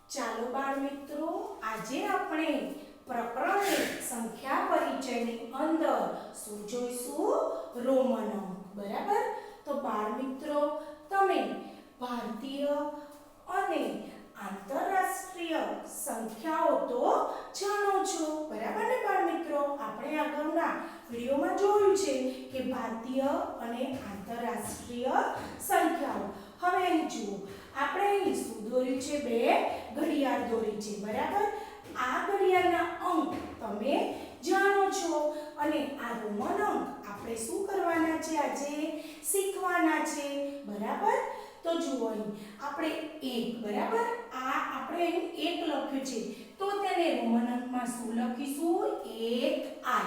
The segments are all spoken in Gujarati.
ચાલો બાળ મિત્રો, આજે આપણે પ્રકરણ 1 સંખ્યા પરિચયની અંદર શું જોઈશું? રોમન અંક. બરાબર? તો બાળ મિત્રો, તમે ભારતીય અને આંતરરાષ્ટ્રીય સંખ્યાઓ તો જાણો છો. બરાબર ને બાળ મિત્રો? આપણે આગળના વિડીયોમાં જોયું છે કે ભારતીય અને આંતરરાષ્ટ્રીય સંખ્યાઓ. હવે અહીં જુઓ, આપણે અહીં શું દોર્યું છે? બે ઘડિયાળ દોરી છે. બરાબર? આ ઘડિયાળના અંક તમે જાણો છો અને આ રોમન અંક આપણે શું કરવાના છે? આજે શીખવાના છે. બરાબર? તો જુઓ, અહીં આપણે 1, બરાબર, આ આપણે અહીં 1 લખ્યું છે, તો તેને રોમન અંકમાં શું લખીશું? 1i.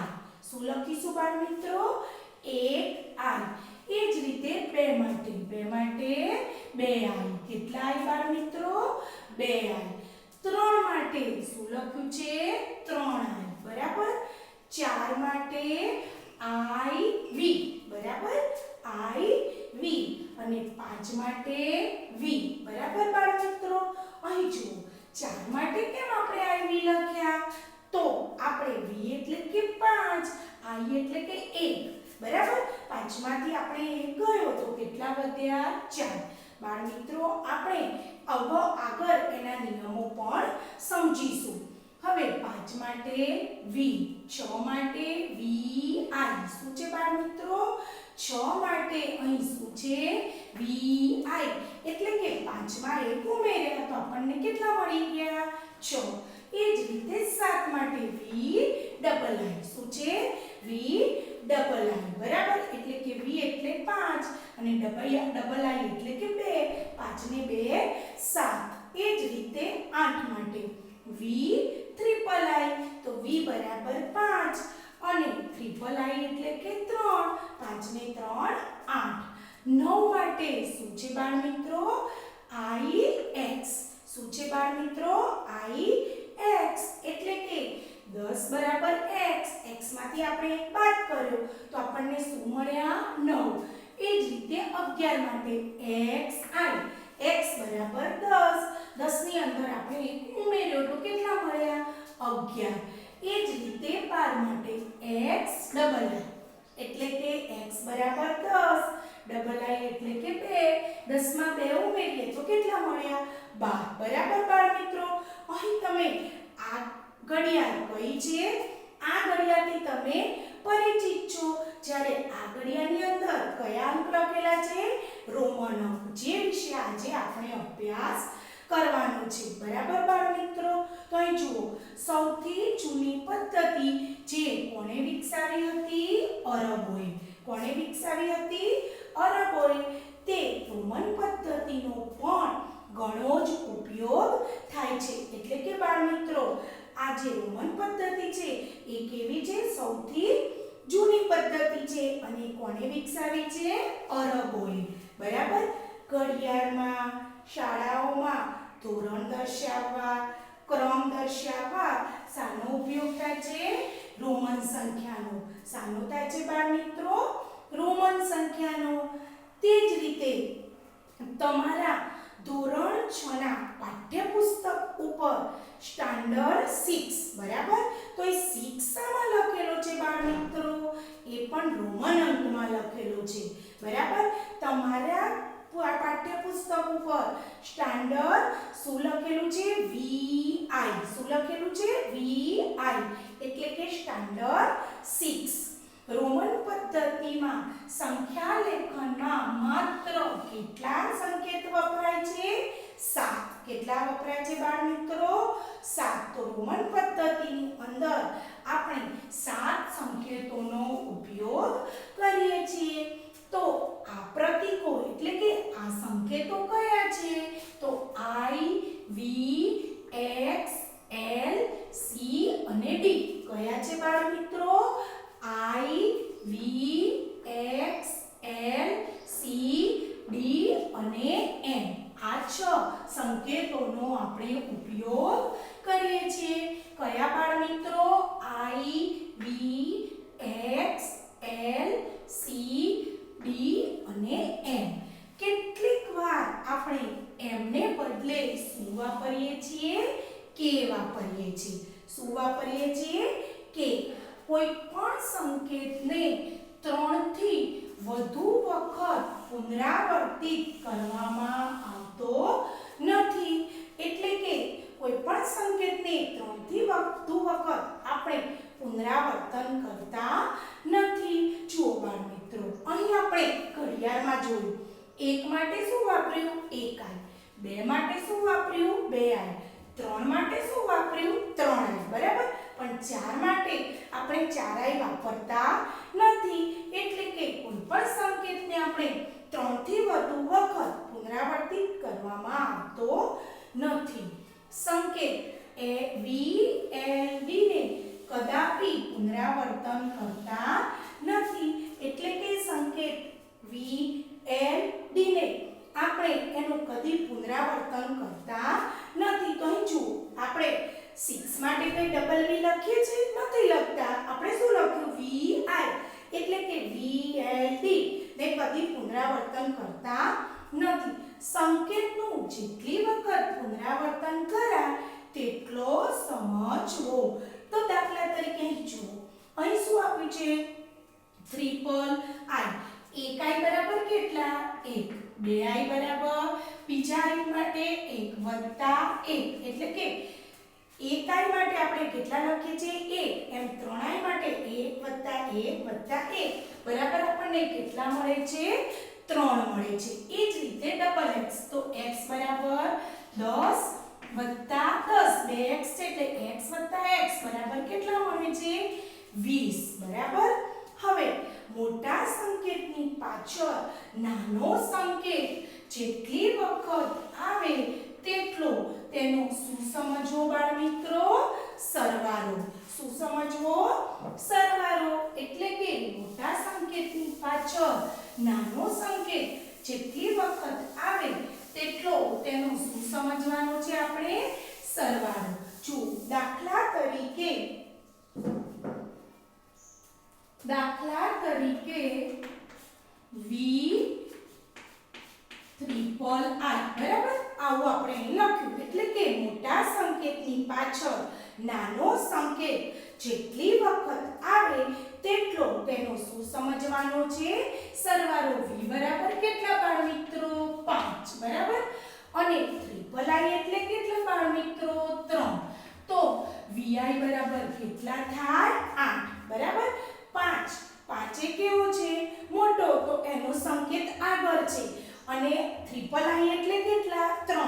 શું લખીશું બાળ મિત્રો? 1i. એ જ રીતે 2 માટે 2i. કેટલા i બાળ મિત્રો? 2i. 3 માટે શું લખ્યું છે? 3i. બરાબર? 4 માટે iv. બરાબર? iv. અને 5 માટે v. બરાબર બાળ મિત્રો? અહીં જુઓ, 4 માટે કેમ આપણે iv લખ્યા? તો આપણે v એટલે કે 5, i એટલે કે 1. બરાબર? 5 માંથી આપણે 1 ગયો તો કેટલા વધ્યા? 4. બાળ મિત્રો, આપણે આગળ એના નિયમો પણ સમજીશું. હવે 5 માટે v, 6 માટે vi. શું છે બાળ મિત્રો? 6 માટે અહીં શું છે? vi. એટલે કે 5 માં 1 ઉમેર્યા તો આપણને કેટલા મળી ગયા? 6. એ જ રીતે 7 માટે vi. શું છે? vi. બરાબર? એટલે કે v એટલે 5 અને i એટલે કે 2. 5 ને 2 7. એ જ રીતે 8 માટે v. તો v બરાબર 5 અને i એટલે કે 3. 5 ને 3 8. 9 માટે શું છે બાળ મિત્રો? ix. શું છે બાળ મિત્રો? ix એટલે કે 10 બરાબર x. x માંથી આપણે 1 બાદ કર્યો તો આપણને શું મળ્યા? 9. એ જ રીતે 11 માટે xi. x બરાબર 10. 10 ની અંદર આપણે 1 ઉમેર્યો તો કેટલા મળ્યા? 11. એ જ રીતે 12 માટે xi. એટલે કે x બરાબર 10. i એટલે કે 2. 10 માં 2 ઉમેરીએ તો કેટલા મળ્યા? 12. બરાબર બાળ મિત્રો? અહીં તમે આ ઘડિયાળ કઈ છે? આ ઘડિયાળથી તમે પરિચિત છો. જ્યારે આ ઘડિયાળની અંદર કયા અંક લખેલા છે? રોમન અંક. જે વિશે આજે આપણે અભ્યાસ કરવાનો છે. બરાબર બાળ મિત્રો? તો અહીં જુઓ, સૌથી જૂની પદ્ધતિ જે કોણે વિકસાવી હતી? અરબોએ. કોણે વિકસાવી હતી? અરબોએ. તે રોમન પદ્ધતિનો પણ ઘણો જ ઉપયોગ થાય છે. એટલે કે બાળ મિત્રો, આ જે રોમન પદ્ધતિ છે એ કેવી છે? સૌથી જૂની પદ્ધતિ છે અને કોણે વિકસાવી છે? અરબોએ. બરાબર? ઘડિયાળમાં, શાળાઓમાં ધોરણ દર્શાવવા, ક્રમ દર્શાવવા શાનો ઉપયોગ થાય છે? રોમન સંખ્યાનો. શાનો થાય છે બાળ મિત્રો? રોમન સંખ્યાનો. તે જ રીતે તમારા ધોરણ 6 ના પાઠ્યપુસ્તક ઉપર સ્ટાન્ડર્ડ 6, બરાબર? તો એ 6 શામાં લખેલો છે બાળ મિત્રો? એ પણ રોમન અંકમાં લખેલો છે. બરાબર? તમારા પાઠ્યપુસ્તક ઉપર સ્ટાન્ડર્ડ શું લખેલું છે? vi. શું લખેલું છે? vi. એટલે કે સ્ટાન્ડર્ડ 6. રોમન પદ્ધતિમાં સંખ્યા લેખનમાં માત્ર કેટલા સંકેત વપરાય છે? 7. કેટલા વપરાય છે બાળ મિત્રો? 7. તો રોમન પદ્ધતિની અંદર આપણે 7 સંકેતોનો ઉપયોગ કરીએ છીએ. તો આ પ્રતીકો એટલે કે આ સંકેતો કયા છે? તો i, v, x, l, c અને d. કયા છે બાળ મિત્રો? i, v, x, l, c, d અને n. આ 6 સંકેતોનો આપણે ઉપયોગ કરીએ છીએ. કયા બાળ મિત્રો? i, v, x, l, c, d અને n. કેટલીક વાર આપણે એમને બદલે શું વાપરીએ છીએ? કે વાપરીએ છીએ. શું વાપરીએ છીએ? કે. કોઈ પણ સંકેતને 3 થી વધુ વખત પુનરાવર્તિત કરવામાં આવતો નથી. એટલે કે કોઈ પણ સંકેતને 3 થી વધુ વખત આપણે પુનરાવર્તન કરતા નથી. જુઓ બાળ મિત્રો, અહીં આપણે ઘડિયાળમાં જોયું. 1 માટે શું વાપર્યું? 1i. 2 માટે શું વાપર્યું? 2i. 3 માટે શું વાપર્યું? 3i. બરાબર. પણ 4 માટે આપણે 4i વાપરતા નથી. એટલે કે કોઈ પણ સંકેતને આપણે 3 થી વધુ વખત પુનરાવર્તિત કરવામાં આવતો નથી. સંકેત v l d ને કદાપી પુનરાવર્તન કરતા નથી. એટલે કે સંકેત v l d ને આપણે એનું કદી પુનરાવર્તન કરતા નથી. તો અહીં જુઓ, આપણે 6 માટે કઈ ડબલ v લખીએ છીએ? નથી લખતા. આપણે શું લખ્યું? vi. એટલે કે v l d ને કદી પુનરાવર્તન કરતા નથી. સંકેતનું જેટલી વખત પુનરાવર્તન કરાય તેટલો સમજવો. તો દાખલા તરીકે અહીં જુઓ, અહીં શું આપ્યું છે? Triple i. 1i બરાબર કેટલા? 1. 2i બરાબર બીજા i માટે 1 વત્તા 1. એટલે કે 1i માટે આપણે કેટલા લખીએ છીએ? 1. એમ 3i માટે 1 વત્તા 1 વત્તા 1 બરાબર આપણને કેટલા મળે છે? 3 મળે છે. એ જ રીતે ડબલ x. તો x બરાબર 10 વત્તા 10. 2x છે એટલે x વત્તા x બરાબર કેટલા મળે છે? 20. બરાબર. હવે મોટા સંકેતની પાછળ નાનો સંકેત જેટલી વખત આવે તેટલો તેનો શું સમજવો બાળ મિત્રો? સરવાળો. શું સમજવો? સરવાળો. એટલે કે મોટા સંકેતની પાછળ નાનો સંકેત જેટલી વખત આવે તેટલો તેનો શું સમજવાનો છે આપણે? સરવાળો. જો દાખલા તરીકે v ટ્રિપલ i. બરાબર. આવું આપણે અહીં લખ્યું. એટલે કે મોટા સંકેતની પાછળ નાનો સંકેત જેટલી વખત આવે તેટલો તેનો શું સમજવાનો છે? સરવાળો. v બરાબર કેટલા બાળ મિત્રો? 5. બરાબર. અને ટ્રિપલ i એટલે કેટલા બાળ મિત્રો? 3. તો vi બરાબર કેટલા થાય? 8. બરાબર. 5. 5 એ કેવો છે? મોટો. તો એનો સંકેત આગળ છે. અને ટ્રિપલ i એટલે કેટલા? 3.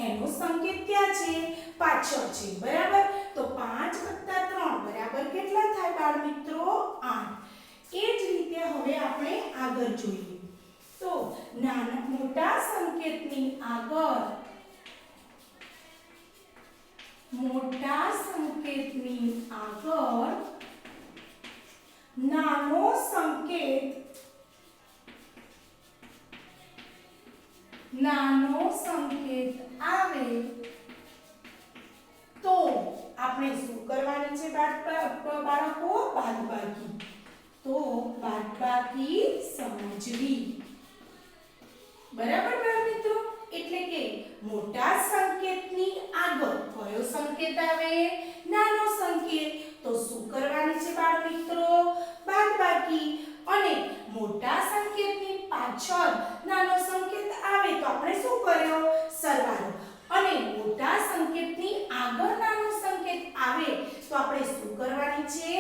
એનો સંકેત ક્યાં છે? પાછળ છે. બરાબર. તો 5 વત્તા 3 બરાબર કેટલા થાય બાળ મિત્રો? 8. એ જ રીતે હવે આપણે આગળ જોઈએ. તો મોટા સંકેતની આગળ નાનો સંકેત આવે તો આપણે શું કરવાની છે બાળકો? બાદબાકી. તો બાદબાકી સમજવી. બરાબર બાળ મિત્રો. એટલે કે મોટા સંકેતની આગળ કયો સંકેત આવે? નાનો સંકેત. તો શું કરવાની છે બાળ મિત્રો? બાદબાકી. અને મોટા સંકેતની પાછળ નાનો સંકેત આવે તો આપણે શું કર્યો? સરવાળો. અને મોટા સંકેતની આગળ નાનો સંકેત આવે તો આપણે શું કરવાની છે?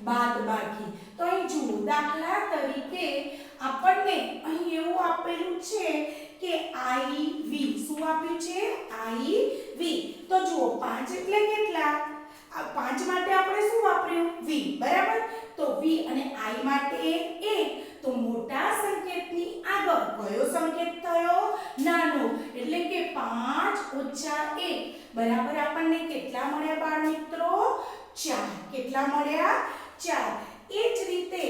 બાદબાકી. તો અહીં જુઓ, દાખલા તરીકે આપણને અહીં એવું આપેલું છે કે iv. શું આપ્યું છે? iv. તો જુઓ 5 એટલે કેટલા? 5 માટે આપણે શું વાપર્યું? v. બરાબર. તો v અને i માટે 1. તો મોટા સંકેતની આગળ કયો સંકેત થયો? નાનો. એટલે કે 5 ઓછા 1 બરાબર આપણને કેટલા મળ્યા બાળ મિત્રો? 4. કેટલા મળ્યા? 4. એ જ રીતે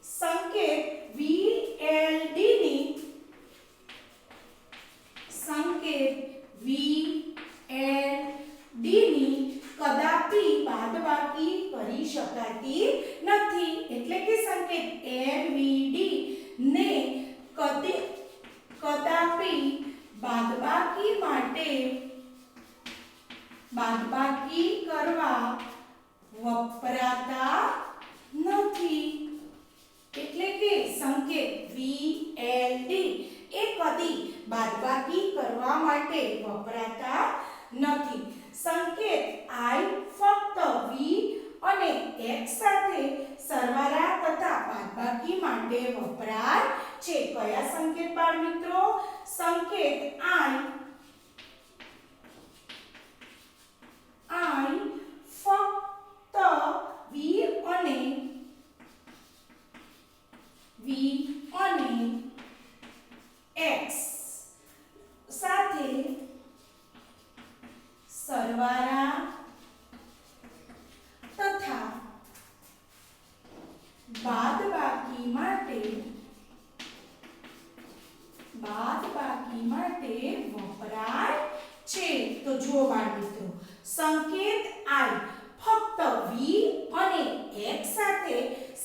સંકેત v l d ની કદાપી બાદબાકી કરી શકાતી નથી. એટલે કે સંકેત lvd ને કદાપી બાદબાકી બાદબાકી કરવા વપરાતા નથી એટલે કે સંકેત VLD એ કદી બાદબાકી કરવા માટે વપરાતા નથી સંકેત I ફક્ત V અને x સાથે સરવાળા તથા બાદબાકી માટે વપરાય છે કયા સંકેત બાળ મિત્રો સંકેત I ફક્ત V અને x સાથે સરવાળા તથા બાદબાકી માટે વપરાય છે તો જુઓ બાળ મિત્રો સંકેત I ફક્ત V અને x સાથે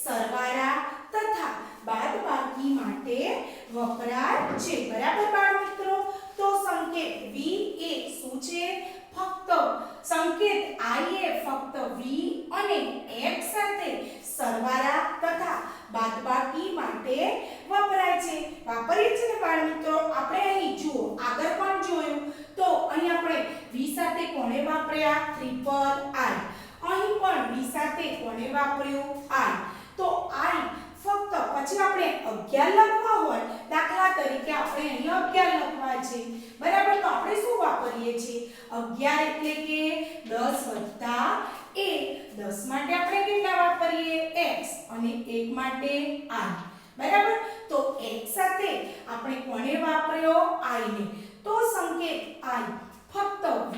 સરવાળા તથા બાદબાકી માટે વપરાય છે બરાબર બાળ મિત્રો તો સંકેત V એ શું છે ફક્ત સંકેત I એ ફક્ત V અને x સાથે સરવાળા તથા બાદબાકી માટે વપરાય છે વાપરીએ છીએ ને બાળ મિત્રો આપણે અહીં જુઓ આગળ પણ જોયું તો અહીં આપણે V સાથે કોને વાપર્યા ટ્રિપલ I અહીં પણ V સાથે કોને વાપર્યું I તો I ફક્ત પછી આપણે 11 લખવા હોય દાખલા તરીકે આપણે અહીં 11 લખવા છે બરાબર તો આપણે શું વાપરીએ છીએ 11 એટલે કે 10 + 1 10 માટે આપણે કેટલા વાપરીએ x અને 1 માટે I બરાબર તો x સાથે આપણે કોને વાપર્યો I ને તો સંકેત I ફક્ત V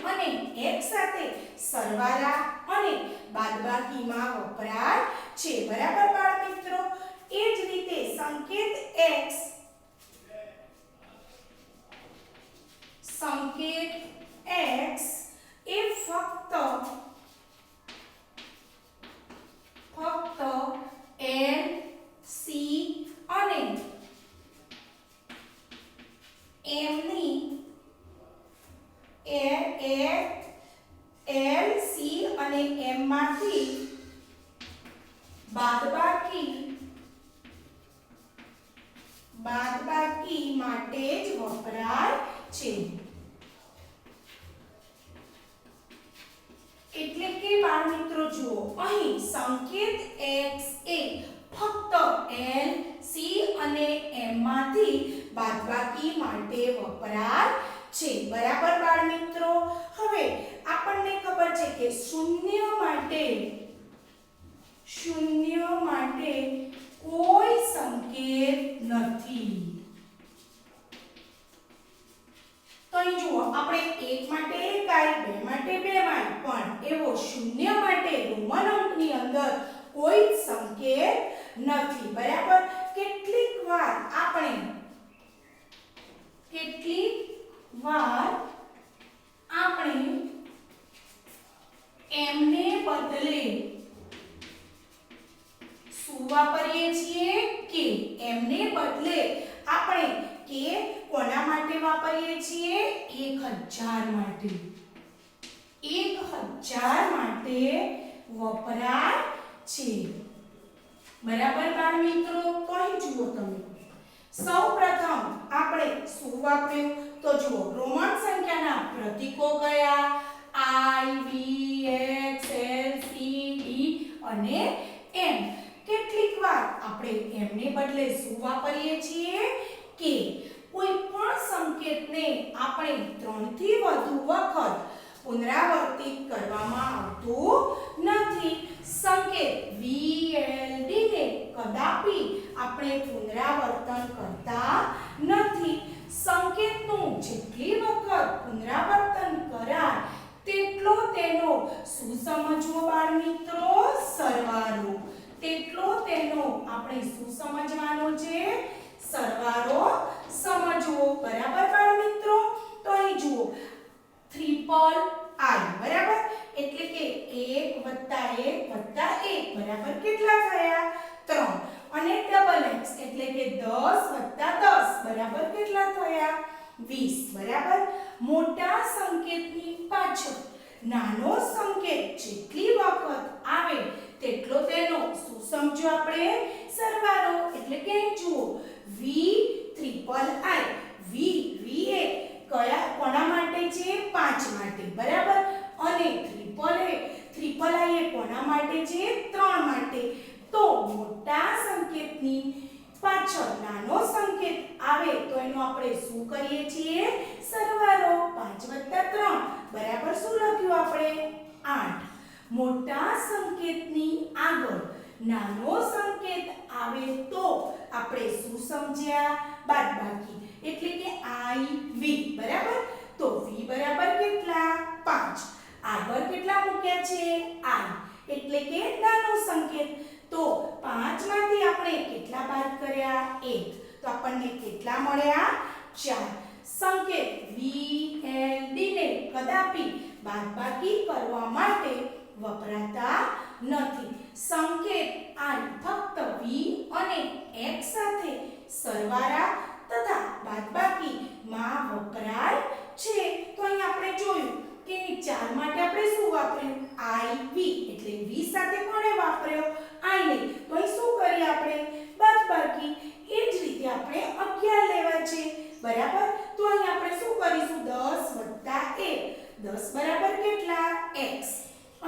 અને x સાથે સરવાળા અને બાદબાકીમાં વપરાય છે બરાબર બાળ મિત્રો એ જ રીતે સંકેત x એ ફક્ત L C અને M ની L C અને M માંથી બાદબાકી માટે જ વપરાય છે એટલે કે બાળ મિત્રો જુઓ અહીં સંકેત x એ ફક્ત L C અને M માંથી બાદબાકી માટે વપરાય છે બરાબર બાળ મિત્રો હવે આપણને ખબર છે કે શૂન્ય માટે કોઈ સંકેત નથી તો અહીં જુઓ આપણે 1 માટે 1 2 માટે 2 પણ એવો શૂન્ય માટે રોમન અંકની અંદર કોઈ સંકેત નથી બરાબર કેટલીક વાર આપણે એમને બદલે શું વાપરીએ છીએ કે એમને બદલે આપણે કે કોના માટે વાપરીએ છીએ 1000 માટે 1000 માટે વપરાય છે બરાબર બાળ મિત્રો તો અહીં જુઓ તમે સૌપ્રથમ આપણે શું વાપર્યું તો જુઓ રોમન સંખ્યાના પ્રતીકો કયા I V X L C D અને M કેટલીક વાર આપણે M ને બદલે શું વાપરીએ છીએ કે કોઈ પણ સંકેતને આપણે 3 થી વધુ વખત પુનરાવર્તિત કરવામાં આવતું નથી સંકેત VLD ને કદાપી આપણે પુનરાવર્તન કરતા નથી સંકેતનું જેટલી વખત પુનરાવર્તન કરાય તેટલો તેનો શું સમજવો બાળ મિત્રો સરવાળો તેટલો તેનો આપણે શું સમજવાનો છે સરવાળો સમજવો બરાબર બાળ મિત્રો તો અહીં જુઓ ટ્રિપલ I બરાબર એટલે કે 1 + 1 + 1 બરાબર કેટલા થયા 3 અને ડબલ x એટલે કે 10 + 10 બરાબર કેટલા થયા 20 બરાબર. મોટા સંકેતની પાછળ નાનો સંકેત જેટલી વખત આવે તેટલો તેનો શું સમજો આપણે સરવાળો એટલે કે જુઓ v ટ્રિપલ i v એ કયા કોના માટે છે 5 માટે બરાબર અને ટ્રિપલ i એ કોના માટે છે 3 માટે. તો મોટા સંકેતની પાછળ નાનો સંકેત આવે તો એનો આપણે શું કરીએ છીએ સરવાળો 5 + 3 બરાબર શું લખ્યું આપણે 8. મોટા સંકેતની આગળ નાનો સંકેત આવે તો આપણે શું સમજ્યા બાદબાકી એટલે કે iv બરાબર. તો v બરાબર કેટલા 5 આગળ કેટલા મૂક્યા છે i એટલે કે નાનો સંકેત. તો 5 માંથી આપણે કેટલા બાદ કર્યા 1 તો આપણને કેટલા મળ્યા 4. સંકેત v l d ને કદાપી બાદબાકી કરવા માટે વપરાતા નથી. સંકેત i ફક્ત v અને x સાથે સરવાળા તથા બાદબાકી માં વપરાય છે. તો અહીં આપણે જોયું કે 4 માટે આપણે શું વાપર્યું iv એટલે v સાથે કોને વાપર્યો i ને. તો અહીં શું કરીએ આપણે બાદબાકી. એ જ રીતે આપણે 11 લેવા છે બરાબર. તો અહીં આપણે શું કરીશું 10 + 1 10 બરાબર કેટલા x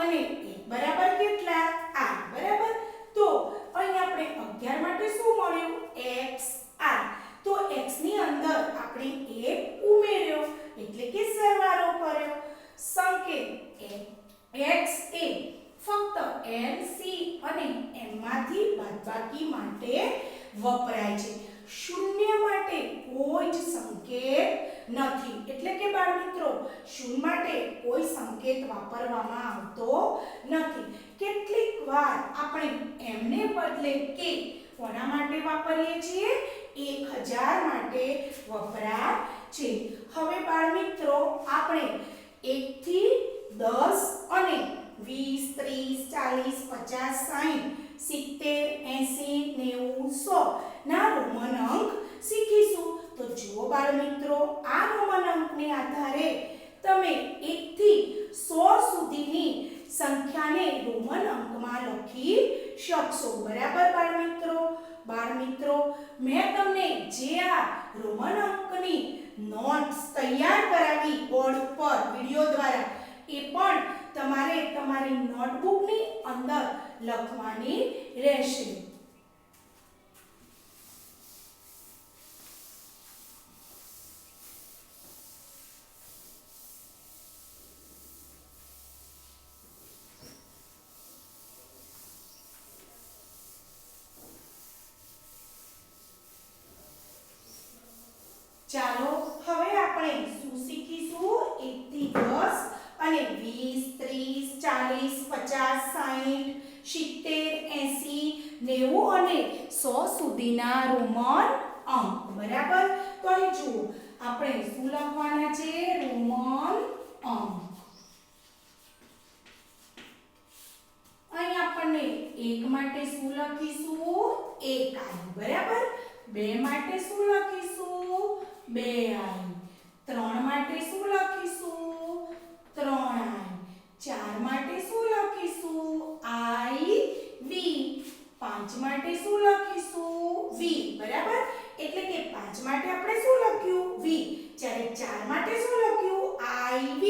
અને 1 બરાબર કેટલા i બરાબર. તો અહીં આપણે 11 માટે શું મળ્યું xi. તો x ની અંદર આપણે 1 ઉમેર્યો એટલે કે સરવાળો કર્યો. સંકેત x એ ફક્ત l c અને m માંથી બાદબાકી માટે વપરાય છે. શૂન્ય માટે કોઈ જ સંકેત નથી એટલે કે બાળમિત્રો શૂન્ય માટે કોઈ સંકેત વાપરવામાં આવતો નથી. કેટલીક વાર આપણે m ને બદલે k કોના માટે વાપરીએ છીએ 1000 માટે વપરાય છે. હવે બાળમિત્રો આપણે 1 થી 10 અને 20 30 40 50 60 70 80 90 100 ના રોમન અંક શીખીશું. તો જુઓ બાળમિત્રો આ રોમન અંકને આધારે તમે 1 થી 100 સુધીની સંખ્યાને રોમન અંકમાં લખી શકશો બરાબર બાળમિત્રો મેં તમને જે આ રોમન અંકની નોટ્સ તૈયાર કરાવી બોર્ડ પર વિડિયો દ્વારા એ પણ તમારે તમારી નોટબુકની અંદર લખવાની રહેશે. ચાલો હવે આપણે શું શીખીશું 1 થી 10 અને 20 30 40 50 60 70 80 90 અને 100 સુધીના રોમન અંક બરાબર. તો અહીં જુઓ આપણે શું લખવાના છે રોમન અંક. અહીં આપણને 1 માટે શું લખીશું 1 આવ્યું બરાબર. 2 માટે શું લખીશું 2 આવ્યું. 3 માટે શું લખીશું 3 આવ્યું. 4 માટે શું લખીશું iv. 5 માટે શું લખીશું v બરાબર. એટલે કે 5 માટે આપણે શું લખ્યું v જ્યારે 4 માટે શું લખ્યું iv.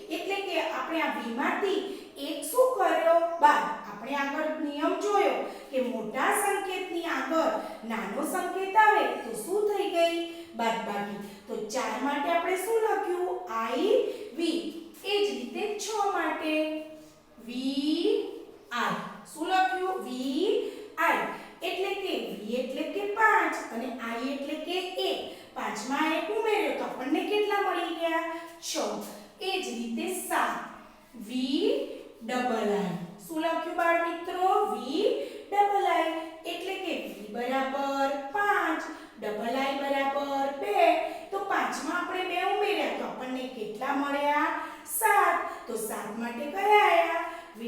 એટલે કે આપણે આ v માંથી એક શું કર્યો બાદ. આપણે આગળ નિયમ જોયો કે મોટા સંકેતની આગળ નાનો સંકેત આવે તો શું થઈ ગઈ બાદબાકી. તો 4 માટે આપણે શું લખ્યું iv. એ જ રીતે 6 માટે vi. શું લખ્યું vi. એટલે કે v એટલે કે 5 અને i એટલે કે 1. 5 માં 1 ઉમેર્યો તો આપણને કેટલા મળી ગયા 6. એ જ રીતે 7 vi. શું લખ્યું બાળમિત્રો vi. એટલે કે v બરાબર 5 i બરાબર 2. તો 5 માં આપણે 2 ઉમેર્યા તો આપણને કેટલા મળ્યા 7. તો 7 માટે કયા આયા v.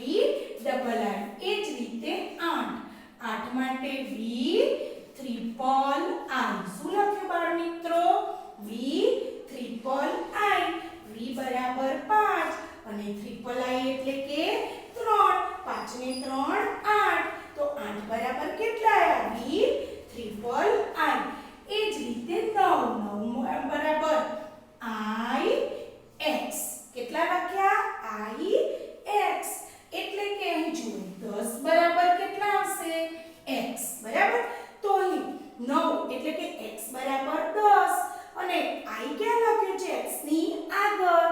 એ જ રીતે 8 માટે v. શું લખ્યું બાળમિત્રો v. ત્રિપલ આઈ વી બરાબર 5 અને ત્રિપલ આઈ એટલે કે 3 5 ને 3 8 તો 8 બરાબર કેટલા આવ્યા વી ત્રિપલ આઈ એ જ રીતે 9 9 બરાબર આઈ એક્સ કેટલા લખ્યા આઈ એક્સ એટલે કે અહીં જુઓ 10 બરાબર કેટલા આવશે x બરાબર તો અહીં 9 એટલે કે x બરાબર 10 અને i ક્યાં લખ્યું છે x ની આગળ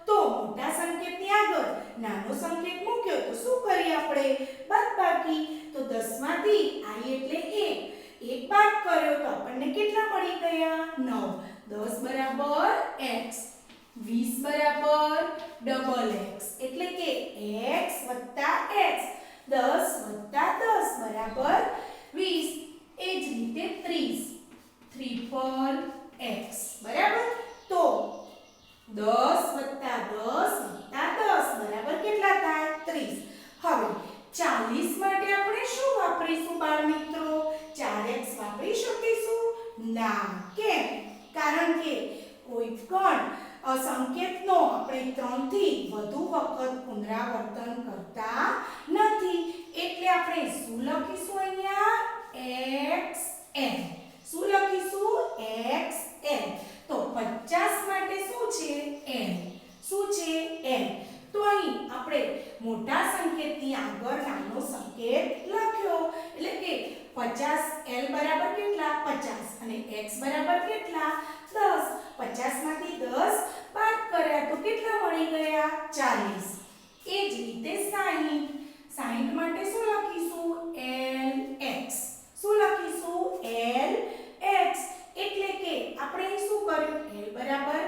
તો મોટા સંકેતની આગળ નાનો સંકેત મૂક્યો તો શું કરીએ આપણે બાદબાકી તો 10 માંથી i એટલે 1 એક બાદ કર્યો તો આપણને કેટલા મળી ગયા 9 10 બરાબર x 20 બરાબર ડબલ x એટલે કે x + x 10 + 10 બરાબર 20 એ જ રીતે 30 ત્રિપલ x બરાબર તો 10 + 10 + 10 બરાબર કેટલા થાય 30 હવે 40 માટે આપણે શું વાપરીશું બાળમિત્રો 4x વાપરી શકીશું ના કેમ કારણ કે કોઈ પણ સંકેતનો આપણે 3 થી વધુ વખત પુનરાવર્તન કરતા નથી એટલે આપણે શું લખીશું અહીંયા xn શું લખીશું xn તો 50 માટે શું છે n શું છે n તો અહીં આપણે મોટા સંકેતની આગળ નાનો સંકેત લખ્યો એટલે કે 50 l બરાબર કેટલા 50 અને x બરાબર કેટલા 10 50 માંથી 10 બાદ કર્યા તો કેટલા મળી ગયા 40 એ જ રીતે 60 60 માટે શું લખીશું lx શું લખીશું lx એટલે કે આપણે શું કર્યું l બરાબર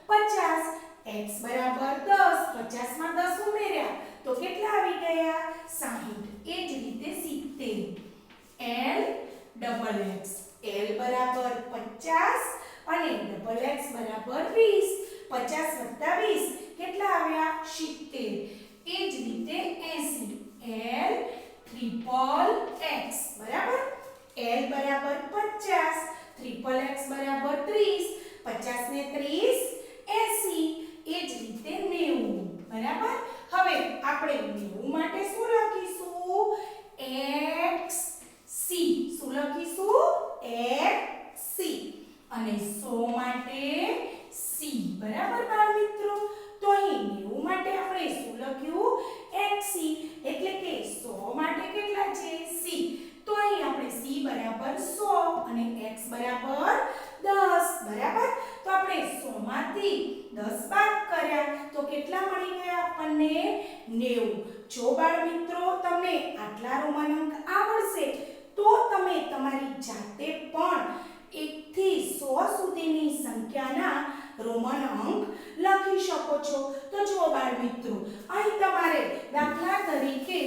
50 x બરાબર 10 50 માં 10 ઉમેર્યા તો કેટલા આવી ગયા 60 એ જ રીતે 70 l x l બરાબર 50 અને x બરાબર 20 50 + 20 કેટલા આવ્યા 70 એ જ રીતે 80 l triple x બરાબર l બરાબર 50 triple x બરાબર 30 50 ને 30 80 એ જ રીતે 90 બરાબર હવે આપણે 90 માટે શું લખીશું xc શું લખીશું xc અને 100 માટે c બરાબર બાળમિત્રો તો અહીં 90 માટે આપણે શું લખ્યું xc એટલે કે 100 માટે કેટલા છે c તો અહીં આપણે c બરાબર 100 અને x બરાબર 10 બરાબર તો આપણે 100 માંથી 10 બાદ કર્યા તો કેટલા મળી ગયા આપણને 90 જો બાળમિત્રો તમને આટલા રોમન અંક આવડશે તો તમે તમારી જાતે પણ 1 થી 100 સુધીની સંખ્યાના રોમન અંક લખી શકો છો તો જુઓ બાળમિત્રો અહીં તમારે દાખલા તરીકે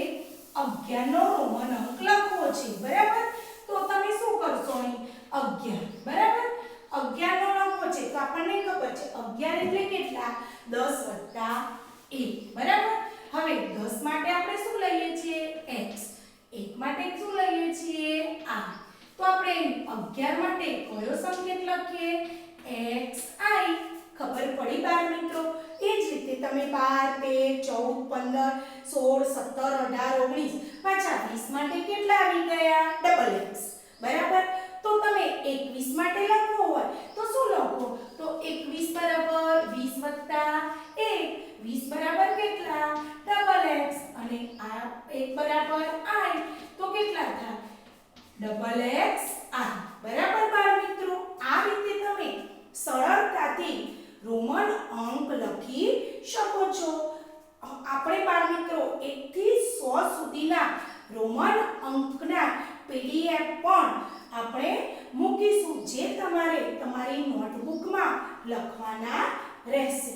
11 નો રોમન અંક લખવો છે બરાબર તો તમે શું કરશો અહીં 11 બરાબર 11 નો લખવો છે તો આપણને ખબર છે 11 એટલે કેટલા 10 + 1 બરાબર હવે 10 માટે આપણે શું લઈએ છીએ x 1 માટે શું લઈએ છીએ આ તો આપણે 11 માટે કયો સંકેત લખીએ xi ખબર પડી બાળમિત્રો એ જ રીતે તમે 12 13 14 15 16 17 18 19 પાછા 20 માટે કેટલા આવી ગયા ડબલ x બરાબર તો તમે 21 માટે લખવો હોય તો શું લખો તો 21 બરાબર 20 + 1 20 બરાબર કેટલા ડબલ x અને આ 1 બરાબર i તો કેટલા થાય ડબલ x i બરાબર બાળમિત્રો આ રીતે તમે સરળતાથી રોમન અંક લખી શકો છો આપણે બાળમિત્રો 1 થી 100 સુધીના રોમન અંકના PDF પણ આપણે મૂકીશું જે તમારે તમારી નોટબુકમાં લખવાના રહેશે